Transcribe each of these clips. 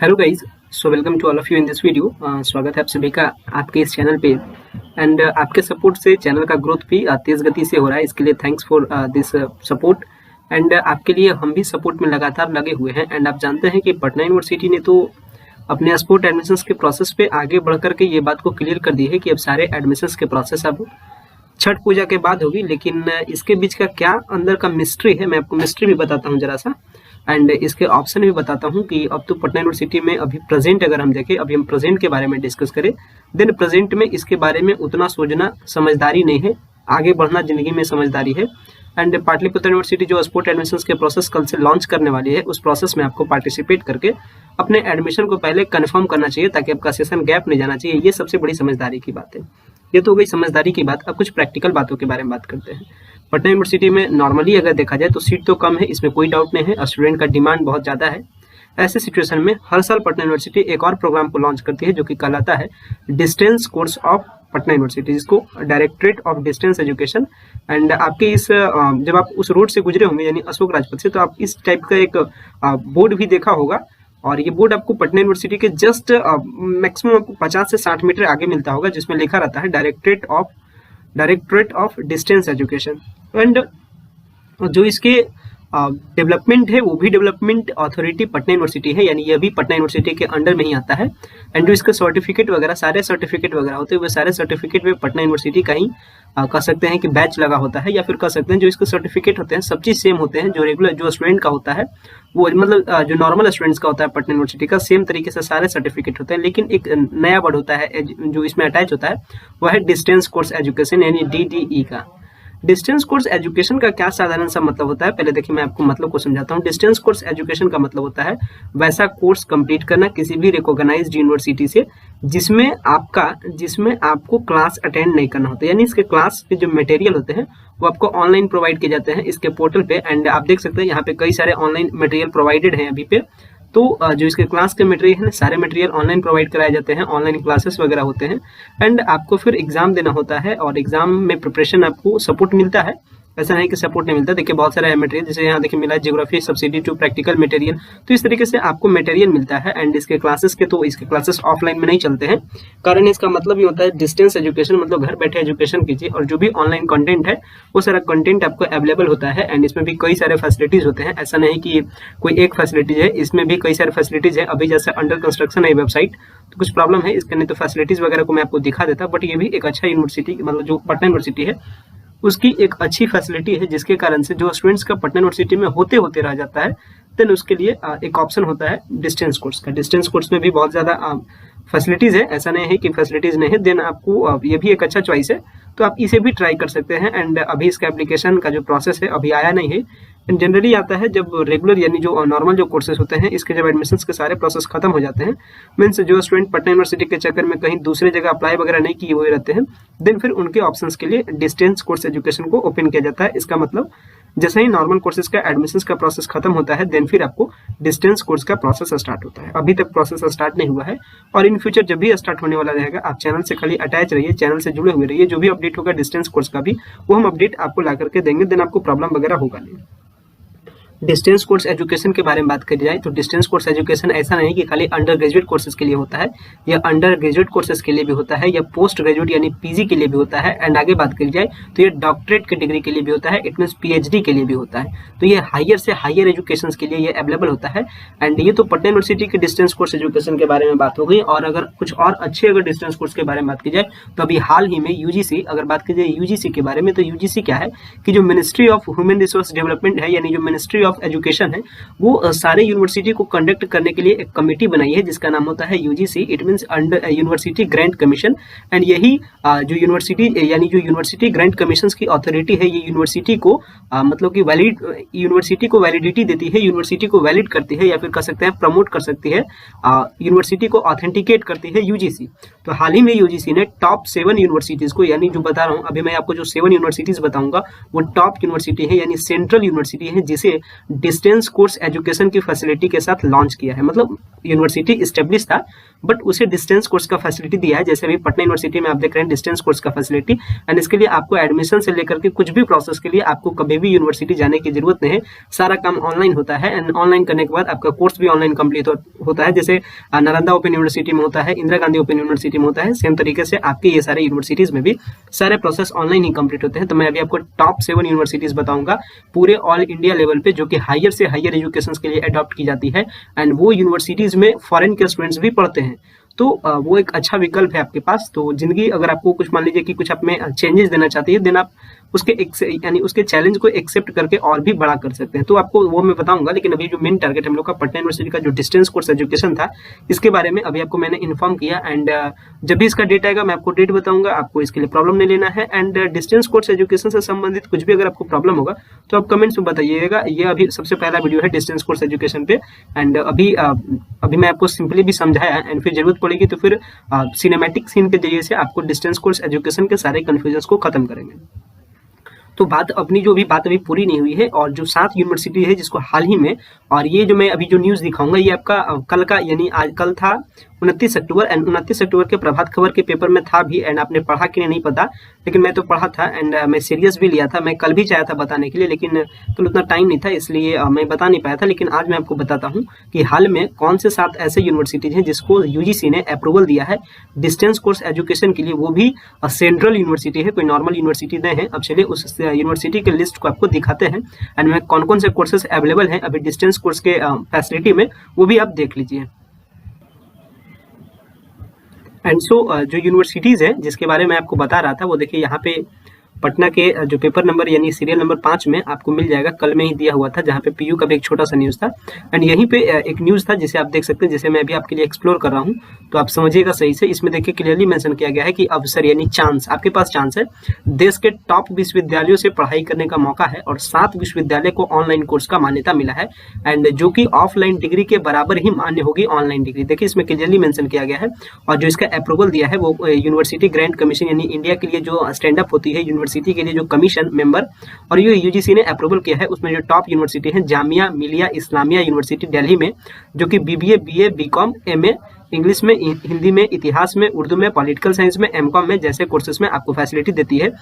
Hello guys, so welcome to all of you in this video. स्वागत है आप सभी का आपके इस चैनल पे। एंड आपके सपोर्ट से चैनल का ग्रोथ भी तेज़ गति से हो रहा है, इसके लिए thanks for this support. And आपके लिए हम भी सपोर्ट में लगातार लगे हुए हैं। एंड आप जानते हैं कि पटना यूनिवर्सिटी ने तो अपने स्पोर्ट एडमिशन्स के प्रोसेस पे आगे बढ़ करके ये बात को क्लियर कर दी है कि अब सारे एडमिशन्स के प्रोसेस अब छठ पूजा के बाद होगी। लेकिन इसके बीच का क्या अंदर का मिस्ट्री है, मैं आपको मिस्ट्री भी बताता हूँ जरा सा। एंड इसके ऑप्शन भी बताता हूँ कि अब तो पटना यूनिवर्सिटी में अभी प्रेजेंट अगर हम देखें, अभी हम प्रेजेंट के बारे में डिस्कस करें, देन प्रेजेंट में इसके बारे में उतना सोचना समझदारी नहीं है, आगे बढ़ना जिंदगी में समझदारी है। एंड पाटलिपुत्र यूनिवर्सिटी जो स्पोर्ट एडमिशन्स के प्रोसेस कल से लॉन्च करने वाली है, उस प्रोसेस में आपको पार्टिसिपेट करके अपने एडमिशन को पहले कंफर्म करना चाहिए ताकि आपका सेशन गैप नहीं जाना चाहिए। ये सबसे बड़ी समझदारी की बात है। ये तो हो गई समझदारी की बात। अब कुछ प्रैक्टिकल बातों के बारे में बात करते हैं। पटना यूनिवर्सिटी में नॉर्मली अगर देखा जाए तो सीट तो कम है, इसमें कोई डाउट नहीं है। स्टूडेंट का डिमांड बहुत ज़्यादा है। ऐसे सिचुएशन में हर साल पटना यूनिवर्सिटी एक और प्रोग्राम को लॉन्च करती है जो कि कहलाता है distance course of Patna university, जिसको directorate of distance education. And आपके इस जब आप उस रोड से गुजरे होंगे यानी अशोक राजपथ से, तो आप इस टाइप का एक बोर्ड भी देखा होगा। और ये बोर्ड आपको पटना यूनिवर्सिटी के जस्ट मैक्सिमम आपको 50 से 60 मीटर आगे मिलता होगा, जिसमें लिखा रहता है directorate of distance education. And जो इसके डेवलपमेंट है वो भी डेवलपमेंट अथॉरिटी पटना यूनिवर्सिटी है, यानी ये भी पटना यूनिवर्सिटी के अंडर में ही आता है। एंड जो इसका सर्टिफिकेट वगैरह सारे सर्टिफिकेट वगैरह होते हैं, वो सारे सर्टिफिकेट में पटना यूनिवर्सिटी का ही कह सकते हैं कि बैच लगा होता है, या फिर कह सकते हैं जो इसके सर्टिफिकेट होते हैं सब चीज़ सेम होते हैं। जो रेगुलर जो स्टूडेंट का होता है वो मतलब जो नॉर्मल स्टूडेंट्स का होता है पटना यूनिवर्सिटी का, सेम तरीके से सारे सर्टिफिकेट होते हैं। लेकिन एक नया वर्ड होता है जो इसमें अटैच होता है, वह है डिस्टेंस कोर्स एजुकेशन यानी DDE का। डिस्टेंस कोर्स एजुकेशन का क्या साधारण सा मतलब होता है, पहले देखिए मैं आपको मतलब को समझाता हूँ। डिस्टेंस कोर्स एजुकेशन का मतलब होता है वैसा कोर्स कंप्लीट करना किसी भी रिकॉग्नाइज्ड यूनिवर्सिटी से जिसमें आपको क्लास अटेंड नहीं करना होता, यानी इसके क्लास के जो मटेरियल होते हैं वो आपको ऑनलाइन प्रोवाइड किए जाते हैं इसके पोर्टल पे। एंड आप देख सकते हैं यहाँ पे कई सारे ऑनलाइन मटेरियल प्रोवाइडेड हैं अभी पे। तो जो इसके क्लास के मटेरियल है सारे मटेरियल ऑनलाइन प्रोवाइड कराए जाते हैं, ऑनलाइन क्लासेस वगैरह होते हैं। एंड आपको फिर एग्जाम देना होता है और एग्जाम में प्रिपरेशन आपको सपोर्ट मिलता है, ऐसा नहीं कि सपोर्ट नहीं मिलता। देखिए बहुत सारे मटेरियल जैसे यहाँ देखिए मिला है geography subsidy to practical material, तो इस तरीके से आपको मटेरियल मिलता है। एंड इसके क्लासेस ऑफलाइन में नहीं चलते हैं, कारण इसका मतलब ये होता है डिस्टेंस एजुकेशन, मतलब घर बैठे एजुकेशन कीजिए और जो भी ऑनलाइन कंटेंट है वो सारा कंटेंट आपको अवेलेबल होता है। एंड इसमें भी कई सारे फैसिलिटीज होते हैं, ऐसा नहीं कि कोई एक फैसिलिटीज है, इसमें भी कई सारे फैसिलिटीज है। अभी जैसे अंडर कंस्ट्रक्शन है वेबसाइट, तो कुछ प्रॉब्लम है इसके, नहीं तो फैसिलिटीज वगैरह को मैं आपको दिखा देता। बट ये भी एक अच्छा यूनिवर्सिटी, मतलब जो पटना यूनिवर्सिटी है उसकी एक अच्छी फैसिलिटी है, जिसके कारण से जो स्टूडेंट्स का पटना यूनिवर्सिटी में होते होते रह जाता है, देन उसके लिए एक ऑप्शन होता है डिस्टेंस कोर्स का। डिस्टेंस कोर्स में भी बहुत ज़्यादा फैसिलिटीज़ है, ऐसा नहीं है कि फैसिलिटीज़ नहीं है। देन आपको ये भी एक अच्छा चॉइस है, तो आप इसे भी ट्राई कर सकते हैं। एंड अभी इसका एप्लीकेशन का जो प्रोसेस है अभी आया नहीं है, जनरली आता है जब रेगुलर यानी जो नॉर्मल जो कोर्सेज होते हैं इसके जब एडमिशन्स के सारे प्रोसेस खत्म हो जाते हैं, मीन्स जो स्टूडेंट पटना यूनिवर्सिटी के चक्कर में कहीं दूसरी जगह अप्लाई वगैरह नहीं किए हुए रहते हैं, देन फिर उनके ऑप्शंस के लिए डिस्टेंस कोर्स एजुकेशन को ओपन किया जाता है। इसका मतलब जैसे ही नॉर्मल कोर्सेज का एडमिशन्स का प्रोसेस खत्म होता है, देन फिर आपको डिस्टेंस कोर्स का प्रोसेस स्टार्ट होता है। अभी तक प्रोसेस स्टार्ट नहीं हुआ है और इन फ्यूचर जब भी स्टार्ट होने वाला रहेगा, आप चैनल से खाली अटैच रहिए, चैनल से जुड़े हुए रहिए। जो भी अपडेट होगा डिस्टेंस कोर्स का भी, वो हम अपडेट आपको ला करके देंगे, देन आपको प्रॉब्लम वगैरह होगा नहीं। डिस्टेंस कोर्स एजुकेशन के बारे में बात करी जाए तो डिस्टेंस कोर्स एजुकेशन ऐसा नहीं कि खाली अंडर ग्रेजुएट कोर्सेज के लिए होता है, या अंडर ग्रेजुएट कोर्सेज के लिए भी होता है, या पोस्ट ग्रेजुएट यानी PG के लिए भी होता है। एंड आगे बात करी जाए तो ये डॉक्टरेट की डिग्री के लिए भी होता है, इट मीन्स PhD के लिए भी होता है। तो ये हायर से हायर एजुकेशन के लिए ये अवेलेबल होता है। एंड ये तो पटना यूनिवर्सिटी के डिस्टेंस कोर्स एजुकेशन के बारे में बात हो गई। और अगर कुछ और अच्छे अगर डिस्टेंस कोर्स के बारे में बात की जाए तो अभी हाल ही में UGC, अगर बात की जाए UGC के बारे में, तो UGC क्या है कि जो ministry of human resource development है, यानी जो मिनिस्ट्री ऑफ एजुकेशन है, वो सारे यूनिवर्सिटी को कंडक्ट करने के लिए एक कमेटी बनाई है जिसका नाम होता है UGC, it means under university grant commission. And यही जो यूनिवर्सिटी ग्रांट कमीशन की अथॉरिटी है, ये यूनिवर्सिटी को मतलब कि यूनिवर्सिटी को वैलिडिटी देती है, यूनिवर्सिटी को वैलिड करती है, या फिर कह सकते हैं प्रमोट कर सकती है, यूनिवर्सिटी को ऑथेंटिकेट करती है UGC। तो हाल ही में UGC ने टॉप 7 यूनिवर्सिटीज को, यानी जो बता रहा हूँ अभी मैं आपको जो 7 यूनिवर्सिटीज बताऊंगा वो टॉप यूनिवर्सिटी है, यानी सेंट्रल यूनिवर्सिटी है, जिसे डिस्टेंस कोर्स एजुकेशन की फैसिलिटी के साथ लॉन्च किया है। मतलब यूनिवर्सिटी एस्टेब्लिश था बट उसे डिस्टेंस कोर्स का फैसिलिटी दिया है। जैसे अभी पटना यूनिवर्सिटी में आप देख रहे हैं डिस्टेंस कोर्स का फैसिलिटी, एंड इसके लिए आपको एडमिशन से लेकर के कुछ भी प्रोसेस के लिए आपको कभी भी यूनिवर्सिटी जाने की जरूरत नहीं है, सारा काम ऑनलाइन होता है। एंड ऑनलाइन करने के बाद आपका कोर्स भी ऑनलाइन कंप्लीट होता है, जैसे नालंदा ओपन यूनिवर्सिटी में होता है, इंदिरा गांधी ओपन यूनिवर्सिटी में होता है। सेम तरीके से आपके ये सारे यूनिवर्सिटीज में भी सारे प्रोसेस ऑनलाइन ही कंप्लीट होते हैं। तो मैं अभी आपको टॉप 7 यूनिवर्सिटीज बताऊंगा पूरे ऑल इंडिया लेवल पे, जो कि हायर से हायर एजुकेशन के लिए अडॉप्ट की जाती है, एंड वो यूनिवर्सिटीज में फॉरेन के स्टूडेंट्स भी पढ़ते हैं। तो वो एक अच्छा विकल्प है आपके पास। तो जिंदगी अगर आपको कुछ मान लीजिए कि कुछ आप में चेंजेस देना चाहती है, देन आप उसके यानी उसके चैलेंज को एक्सेप्ट करके और भी बड़ा कर सकते हैं। तो आपको वो मैं बताऊंगा, लेकिन अभी जो मेन टारगेट हम लोग का पटना यूनिवर्सिटी का जो डिस्टेंस कोर्स एजुकेशन था, इसके बारे में अभी आपको मैंने इन्फॉर्म किया। एंड जब भी इसका डेट आएगा मैं आपको डेट बताऊंगा, आपको इसके लिए प्रॉब्लम नहीं लेना है। एंड डिस्टेंस कोर्स एजुकेशन से संबंधित कुछ भी अगर आपको प्रॉब्लम होगा तो आप कमेंट्स में बताइएगा। ये अभी सबसे पहला वीडियो है डिस्टेंस कोर्स एजुकेशन पे, एंड अभी मैं आपको सिंपली भी समझाया, एंड फिर जरूरत पड़ेगी तो फिर सिनेमैटिक सीन के जरिए से आपको डिस्टेंस कोर्स एजुकेशन के सारे कंफ्यूजन को खत्म करेंगे। तो बात अपनी जो भी बात अभी पूरी नहीं हुई है, और जो 7 यूनिवर्सिटी है जिसको हाल ही में, और ये जो मैं अभी जो न्यूज़ दिखाऊंगा ये आपका कल का, यानी आज कल था 29 अक्टूबर, एंड 29 अक्टूबर के प्रभात खबर के पेपर में था भी, एंड आपने पढ़ा कि नहीं पता, लेकिन मैं तो पढ़ा था, एंड मैं सीरियस भी लिया था। मैं कल भी चाहा था बताने के लिए, लेकिन कल उतना टाइम नहीं था, इसलिए मैं बता नहीं पाया था। लेकिन आज मैं आपको बताता हूँ कि हाल में कौन से 7 ऐसे यूनिवर्सिटीज हैं जिसको यूजीसी ने अप्रूवल दिया है डिस्टेंस कोर्स एजुकेशन के लिए, वो भी सेंट्रल यूनिवर्सिटी है, कोई नॉर्मल यूनिवर्सिटी नहीं है। अब चलिए उस यूनिवर्सिटी के लिस्ट को आपको दिखाते हैं, एंड में कौन कौन से कोर्सेज अवेलेबल हैं अभी डिस्टेंस कोर्स के फैसिलिटी में, वो भी आप देख लीजिए। एंड सो जो यूनिवर्सिटीज़ है जिसके बारे में आपको बता रहा था, वो देखिए यहाँ पे पटना के जो पेपर नंबर यानी सीरियल नंबर 5 में आपको मिल जाएगा, कल में ही दिया हुआ था, जहाँ पे पीयू का भी एक छोटा सा न्यूज़ था। एंड यहीं पे एक न्यूज़ था जिसे आप देख सकते हैं, जिसे मैं अभी आपके लिए एक्सप्लोर कर रहा हूँ, तो आप समझिएगा सही से। इसमें देखिए क्लियरली मेंशन किया गया है कि अवसर यानी चांस, आपके पास चांस है, देश के टॉप विश्वविद्यालयों से पढ़ाई करने का मौका है, और 7 विश्वविद्यालय को ऑनलाइन कोर्स का मान्यता मिला है, एंड जो कि ऑफलाइन डिग्री के बराबर ही मान्य होगी ऑनलाइन डिग्री। देखिए इसमें क्लियरली मेंशन किया गया है, और जो इसका अप्रूवल दिया है वो यूनिवर्सिटी ग्रांट कमीशन, यानी इंडिया के लिए जो स्टैंड अप होती है यूनिवर्सिटी के लिए जो कमीशन मेंबर, और ये यूजीसी ने अप्रूवल किया है। उसमें जो टॉप यूनिवर्सिटी है जामिया मिलिया इस्लामिया यूनिवर्सिटी दिल्ली में, जो कि BBA, BA, BCom, MA English में, हिंदी में, इतिहास में, उर्दू में, पॉलिटिकल साइंस में, एमकॉम में जैसे कोर्सेज में आपको फैसिलिटी देती है।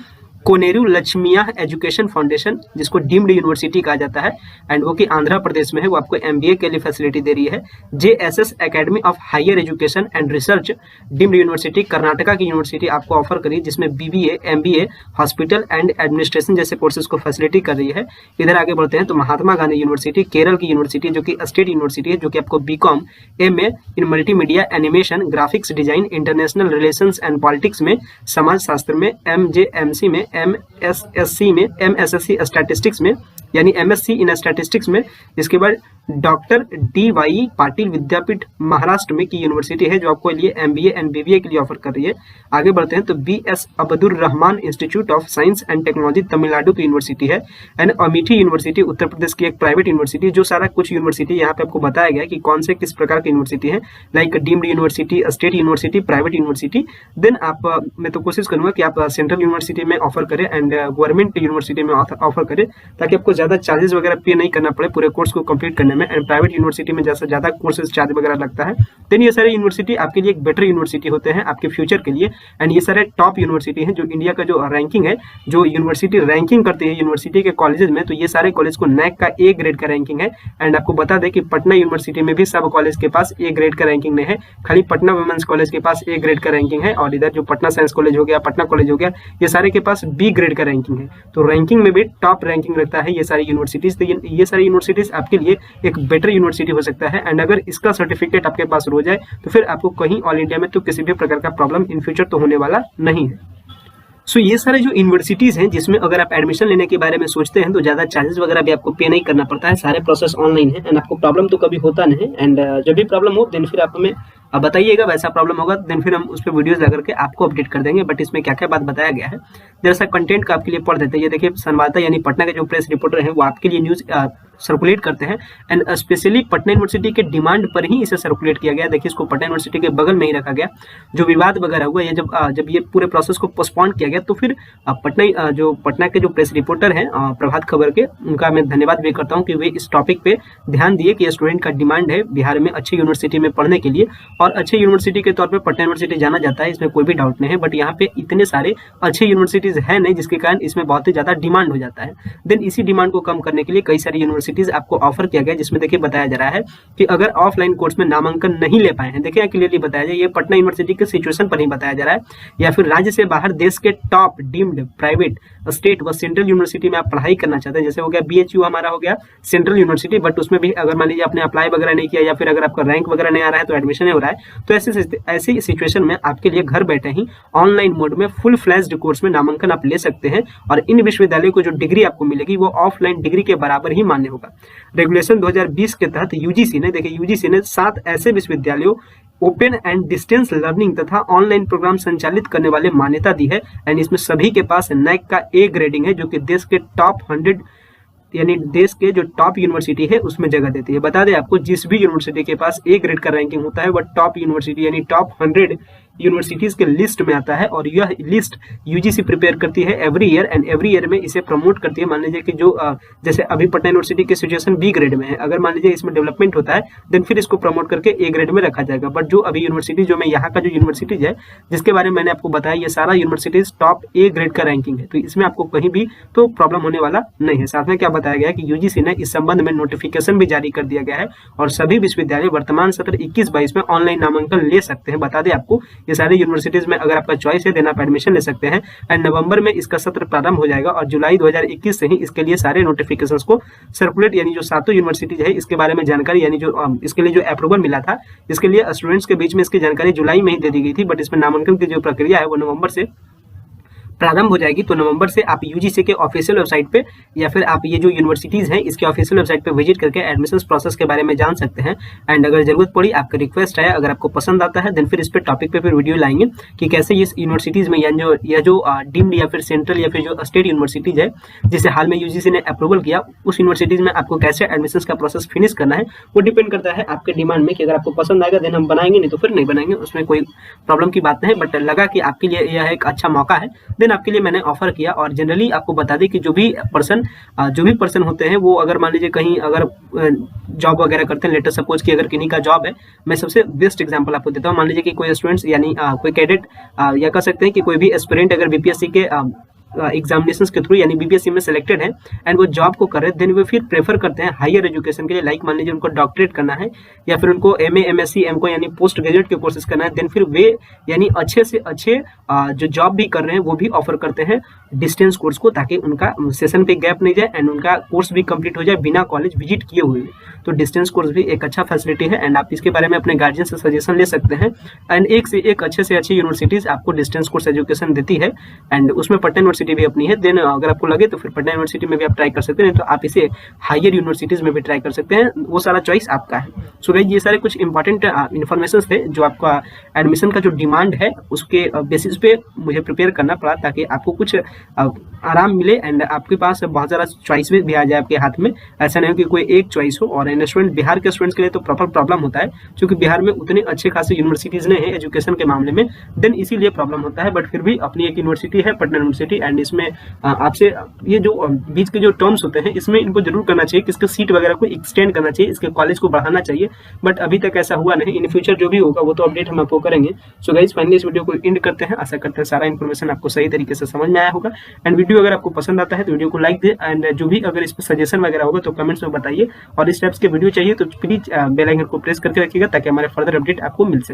कोनेरू लक्ष्मिया एजुकेशन फाउंडेशन, जिसको डीम्ड यूनिवर्सिटी कहा जाता है, एंड वो कि आंध्र प्रदेश में है, वो आपको एमबीए के लिए फैसिलिटी दे रही है। JSS academy of higher education and research deemed university Karnataka की यूनिवर्सिटी आपको ऑफर करी, जिसमें BBA, MBA, hospital and administration जैसे कोर्सेज को फैसिलिटी कर रही है। इधर आगे बढ़ते हैं तो महात्मा गांधी यूनिवर्सिटी केरल की यूनिवर्सिटी, जो कि स्टेट यूनिवर्सिटी है, जो कि आपको BCom, MA in multimedia, animation, graphics design, international relations and politics में, समाज शास्त्र में, एमजेएमसी में, एमएसएससी में, एमएसएससी स्टैटिस्टिक्स में, यानी एमएससी इन स्टैटिस्टिक्स में। इसके बाद डॉक्टर डी.वाई. पाटिल विद्यापीठ महाराष्ट्र में की यूनिवर्सिटी है, जो आपको लिए एमबीए एंड बीबीए के लिए ऑफर कर रही है। आगे बढ़ते हैं तो BS Abdul Rahman institute of science and technology Tamil Nadu की यूनिवर्सिटी है, एंड अमेठी यूनिवर्सिटी उत्तर प्रदेश की एक प्राइवेट यूनिवर्सिटी। जो सारा कुछ यूनिवर्सिटी यहाँ पे आपको बताया गया है कि कौन से किस प्रकार की यूनिवर्सिटी है, like deemed university, state university, private university. Then आप मैं तो कोशिश करूंगा कि आप सेंट्रल यूनिवर्सिटी में ऑफर करें एंड गवर्नमेंट यूनिवर्सिटी में ऑफर करें, ताकि आपको ज्यादा चार्जेस वगैरह पे नहीं करना पड़े पूरे कोर्स को कंप्लीट करने में। एंड प्राइवेट यूनिवर्सिटी में जैसा ज्यादा कोर्सेज चार्ज वगैरह लगता है, देन ये सारे यूनिवर्सिटी आपके लिए एक बेटर यूनिवर्सिटी होते हैं आपके फ्यूचर के लिए। एंड ये सारे टॉप यूनिवर्सिटी हैं, जो इंडिया का जो रैंकिंग है, जो यूनिवर्सिटी रैंकिंग करती है यूनिवर्सिटी के कॉलेजेस में, तो ये सारे कॉलेज को नैक का ए ग्रेड का रैंकिंग है। एंड आपको बता दें कि पटना यूनिवर्सिटी में भी सब कॉलेज के पास ए ग्रेड का रैंकिंग नहीं है, खाली पटना वुमेन्स कॉलेज के पास ए ग्रेड का रैंकिंग है, और इधर जो पटना साइंस कॉलेज हो गया, पटना कॉलेज हो गया, ये सारे के पास बी ग्रेड का रैंकिंग है। तो रैंकिंग में भी टॉप रैंकिंग रखता है ये सारी यूनिवर्सिटीज। तो ये सारी यूनिवर्सिटीज आपके लिए एक बेटर यूनिवर्सिटी हो सकता है। एंड अगर इसका सर्टिफिकेट आपके पास हो जाए तो फिर आपको कहीं ऑल इंडिया में तो किसी भी प्रकार का प्रॉब्लम इन फ्यूचर तो होने वाला नहीं है। सो ये सारे जो यूनिवर्सिटीज हैं जिसमें अगर आप एडमिशन लेने के बारे में सोचते हैं तो ज़्यादा चार्जेस वगैरह भी आपको पे नहीं करना पड़ता है, सारे प्रोसेस ऑनलाइन है, एंड आपको प्रॉब्लम तो कभी होता नहीं। एंड जब भी प्रॉब्लम हो देन फिर आप हमें बताइएगा, वैसा प्रॉब्लम होगा देन फिर हम उस पर वीडियोस लगा करके आपको अपडेट कर देंगे। बट इसमें क्या क्या बात बताया गया है जरा सा कंटेंट का आपके लिए पढ़ देते हैं। ये देखिए संवाददाता यानी पटना के जो प्रेस रिपोर्टर हैं वो आपके लिए न्यूज़ सर्कुलेट करते हैं एंड स्पेशली पटना यूनिवर्सिटी के डिमांड पर ही इसे सर्कुलेट किया गया। देखिए इसको पटना यूनिवर्सिटी के बगल में ही रखा गया। जो विवाद वगैरह हुआ या जब ये पूरे प्रोसेस को पोस्टपोन किया गया तो फिर पटना के जो प्रेस रिपोर्टर हैं प्रभात खबर के, उनका मैं धन्यवाद भी करता हूँ कि वे इस टॉपिक पे ध्यान दिए कि स्टूडेंट का डिमांड है बिहार में अच्छी यूनिवर्सिटी में पढ़ने के लिए, और अच्छे यूनिवर्सिटी के तौर पर पटना यूनिवर्सिटी जाना जाता है, इसमें कोई भी डाउट नहीं है। बट यहाँ पे इतने सारे अच्छे यूनिवर्सिटीज है नहीं, जिसके कारण इसमें बहुत ही ज्यादा डिमांड हो जाता है। देन इसी डिमांड को कम करने के लिए कई सारी यूनिवर्सिटीज आपको ऑफर किया गया, जिसमें देखिए बताया जा रहा है कि अगर ऑफलाइन कोर्स में नामांकन नहीं ले पाए हैं, देखिए क्लियरली बताया जाए, ये पटना यूनिवर्सिटी के सिचुएशन पर ही बताया जा रहा है, या फिर राज्य से बाहर देश के टॉप डीम्ड प्राइवेट स्टेट व सेंट्रल यूनिवर्सिटी में आप पढ़ाई करना चाहते हैं, जैसे हो गया BHU हमारा हो गया सेंट्रल यूनिवर्सिटी, बट उसमें भी अगर मान लीजिए आपने अप्लाई वगैरह नहीं किया या फिर अगर आपका रैंक वगैरह नहीं आ रहा है तो एडमिशन नहीं हो रहा है, तो ऐसी सिचुएशन में आपके लिए घर बैठे ही ऑनलाइन मोड में फुल फ्लैश्ड कोर्स में नामांकन आप ले सकते हैं, और इन विश्वविद्यालयों को जो डिग्री आपको मिलेगी वो ऑफलाइन डिग्री के बराबर ही मान्य होगा। रेगुलेशन 2020 के तहत यूजीसी ने, देखिए यूजीसी ने 7 ऐसे विश्वविद्यालयों ओपन एंड डिस्टेंस लर्निंग तथा ऑनलाइन प्रोग्राम संचालित करने वाले मान्यता दी है, एंड इसमें सभी के पास NAAC का A ग्रेडिंग है, जो कि देश के टॉप 100 यानी देश के जो टॉप यूनिवर्सिटी है उसमें जगह देती है। बता दें आपको, जिस भी यूनिवर्सिटी के पास A ग्रेड का रैंकिंग होता है वह टॉप यूनिवर्सिटी यानी टॉप 100 यूनिवर्सिटीज के लिस्ट में आता है, और यह लिस्ट यूजीसी प्रिपेयर करती है every year, and every year में इसे प्रमोट करती है। मान लीजिए कि जो जैसे अभी पटना यूनिवर्सिटी की सिचुएशन B ग्रेड में है, अगर मान लीजिए इसमें डेवलपमेंट होता है देन फिर इसको प्रमोट करके A ग्रेड में रखा जाएगा। बट जो अभी यूनिवर्सिटी जो मैं यहाँ का जो यूनिवर्सिटीज है जिसके बारे में मैंने आपको बताया, ये सारा यूनिवर्सिटीज टॉप A ग्रेड का रैंकिंग है, तो इसमें आपको कहीं भी तो प्रॉब्लम होने वाला नहीं है। साथ में क्या बताया गया है कि यूजीसी ने इस संबंध में नोटिफिकेशन भी जारी कर दिया गया है, और सभी विश्वविद्यालय वर्तमान सत्र 21-22 में ऑनलाइन नामांकन ले सकते हैं। बता दें आपको, ये सारे यूनिवर्सिटीज में अगर आपका चॉइस है देन आप एडमिशन ले सकते हैं, एंड नवंबर में इसका सत्र प्रारंभ हो जाएगा, और जुलाई 2021 से ही इसके लिए सारे नोटिफिकेशंस को सर्कुलेट, यानी जो 7 यूनिवर्सिटीज है इसके बारे में जानकारी, यानी जो इसके लिए जो अप्रूवल मिला था, इसके लिए स्टूडेंट्स के बीच में इसकी जानकारी जुलाई में ही दे दी गई थी, बट इसमें नामांकन की जो प्रक्रिया है वो नवंबर से प्रारंभ हो जाएगी। तो नवंबर से आप यूजीसी के ऑफिशियल वेबसाइट पे या फिर आप ये जो यूनिवर्सिटीज हैं इसके ऑफिशियल वेबसाइट पे विजिट करके एडमिशन प्रोसेस के बारे में जान सकते हैं, एंड अगर जरूरत पड़ी, आपका रिक्वेस्ट है, अगर आपको पसंद आता है देन फिर इस पे टॉपिक पे फिर वीडियो लाएंगे कि कैसे ये यूनिवर्सिटीज में या जो डीम्ड या फिर सेंट्रल या फिर जो स्टेट यूनिवर्सिटीज है जिसे हाल में यूजीसी ने अप्रूवल किया, उस यूनिवर्सिटीज में आपको कैसे एडमिशन का प्रोसेस फिनिश करना है वो डिपेंड करता है आपके डिमांड में, कि अगर आपको पसंद आएगा देन हम बनाएंगे, नहीं तो फिर नहीं बनाएंगे, उसमें कोई प्रॉब्लम की बात नहीं। बट लगा कि आपके लिए यह एक अच्छा मौका है देन आपके लिए मैंने ऑफर किया। और जनरली आपको बता दें कि जो भी पर्सन होते हैं वो अगर मान लीजिए कहीं अगर जॉब वगैरह करते हैं, लेटर सपोज कि अगर किन्हीं का जॉब है, मैं सबसे बेस्ट एग्जांपल आपको देता हूँ। मान लीजिए कि कोई स्टूडेंट्स यानी कोई कैडेट या कह सकते हैं कि कोई भी एस्पिरेंट अगर बीपीएससी के एग्जामिनेशंस के थ्रू यानी बीपीएससी में सिलेक्टेड है एंड वो जॉब को कर रहे हैं, देन वो फिर प्रेफर करते हैं हायर एजुकेशन के लिए, लाइक मान लीजिए उनको डॉक्टरेट करना है या फिर उनको एमए, एमएससी, एमको यानी पोस्ट ग्रेजुएट के कोर्सेज करना है, देन फिर वे यानी अच्छे से अच्छे जो जॉब भी कर रहे हैं वो भी ऑफर करते हैं डिस्टेंस कोर्स को, ताकि उनका सेशन पे गैप नहीं जाए एंड उनका कोर्स भी कंप्लीट हो जाए बिना कॉलेज विजिट किए हुए। तो डिस्टेंस कोर्स भी एक अच्छा फैसिलिटी है एंड आप इसके बारे में अपने गार्जियन से सजेशन ले सकते हैं। एंड एक से एक अच्छे से अच्छी यूनिवर्सिटीज आपको डिस्टेंस कोर्स एजुकेशन देती है एंड उसमें पटना यूनिवर्सिटी भी अपनी है। देन अगर आपको लगे तो फिर पटना यूनिवर्सिटी में भी आप ट्राई कर सकते हैं, तो आप इसे हायर यूनिवर्सिटीज में भी ट्राई कर सकते हैं, वो सारा चॉइस आपका है। सो गाइस ये सारे कुछ इंपॉर्टेंट इन्फॉर्मेशन थे जो आपका एडमिशन का जो डिमांड है उसके बेसिस पे मुझे प्रिपेयर करना पड़ा, ताकि आपको कुछ आराम मिले एंड आपके पास बहुत ज़्यादा चॉइस भी आ जाए आपके हाथ में। ऐसा नहीं हो कि कोई एक चॉइस हो। और स्टूडेंट बिहार के स्टूडेंट्स के लिए तो प्रॉपर प्रॉब्लम होता है क्योंकि बिहार में उतने अच्छे खासे यूनिवर्सिटीज नहीं है एजुकेशन के मामले में, देन इसीलिए प्रॉब्लम होता है। बट फिर भी अपनी एक यूनिवर्सिटी है पटना यूनिवर्सिटी एंड इसमें आपसे ये जो बीच के जो टर्म्स होते हैं इसमें इनको जरूर करना चाहिए कि इसके सीट वगैरह को एक्सटेंड करना चाहिए, इसके कॉलेज को बढ़ाना चाहिए, बट अभी तक ऐसा हुआ नहीं। इन फ्यूचर जो भी होगा वो तो अपडेट हम आपको करेंगे। सो गाइस फाइनली इस वीडियो को एंड करते हैं। आशा करते हैं सारा इन्फॉर्मेशन आपको सही तरीके से समझ में आया होगा एंड वीडियो अगर आपको पसंद आता है तो वीडियो को लाइक दे एंड जो भी अगर इस पर सजेशन वगैरह होगा तो कमेंट्स में बताइए। और इस टाइप्स के वीडियो चाहिए तो प्लीज बेल आइकन को प्रेस करके रखिएगा ताकि हमारे फर्दर अपडेट आपको मिल सके।